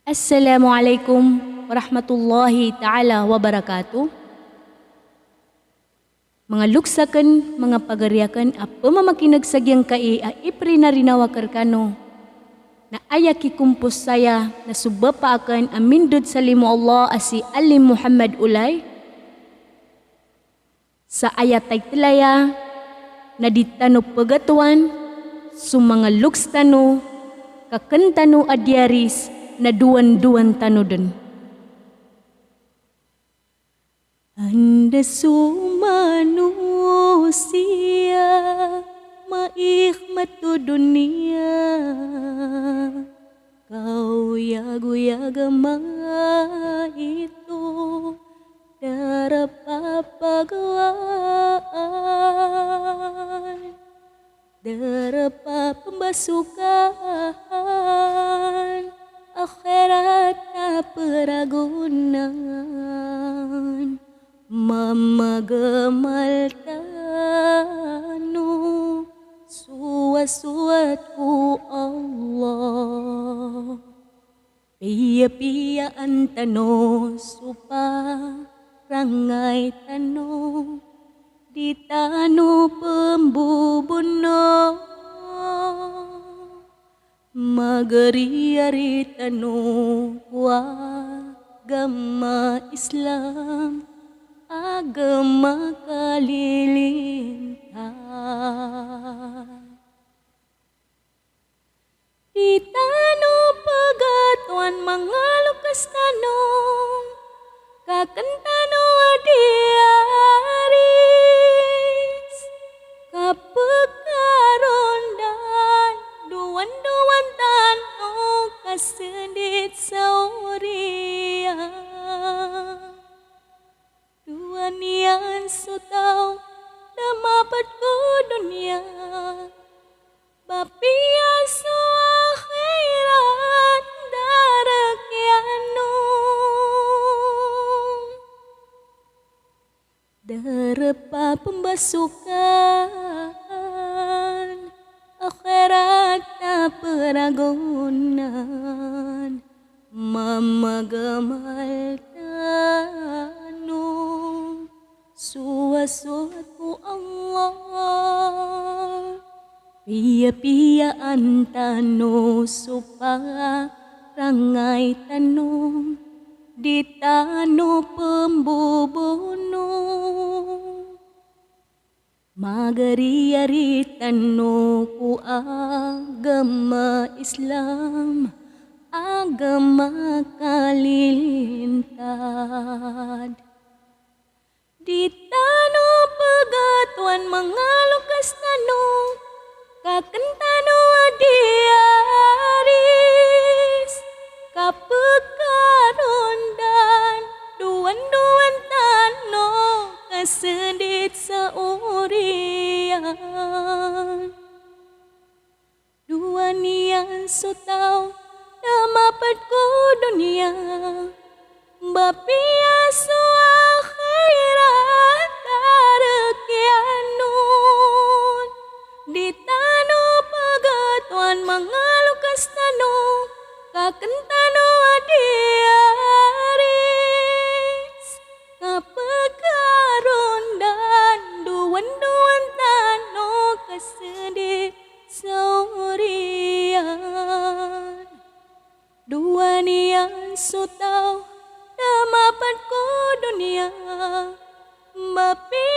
Assalamualaikum warahmatullahi ta'ala wabarakatuh. Mga luksaken, mga pagariakan, apa mamakinag sagyang kai a ipri na rinawa karkano, na ayaki kumpus saya na subapa akan amindod sa limu Allah asi alim Muhammad ulay, sa ayat ay tilaya, na ditano pagatuan, sumanga lukstano, kakentano adyaris, na duwan-duwan tanudun. Anda manusia maikmatu dunia, kau yagu-yagama itu darapapagawaan, darapa pembasukan, akhirat na peragunan, mamagemal tanu suwat-suwatku Allah, pia-piaan tanu supa rangai tanu di tanu pembubuno, magari-ari tanu agama Islam, agama kalilintar. Di tanu pagatuan mga lukas tanong, kakentano adiaris, kapagkarondan, duwan-duwan tanong kasendit sa uriya. Duanian sutaw na mapat ko dunia, bapia so akhirat darakyano, darapa pembasukan, akhirat na peragunan, mamagamal tanu suwat-suwatku Allah, pia-piaan tanu supa rangai tanu di tanu pembubuno, magari-ari tanu ku agama Islam, agama kalilintar. Di tanu pagatuan mga lukas tanu, kakentano adiaris, kapagkarondan, duwan-duwan tanu kasendit sa urian. Duanian sutaw na mapat ko dunia, bapia so akhirat darakyanon, di tanu pagatuan mga lukas tanu, kakentano adiaris, kapagkarondan, duwan-duwan tanu kasendit sa urian. Duanian sutaw na mapat ko dunia, mapi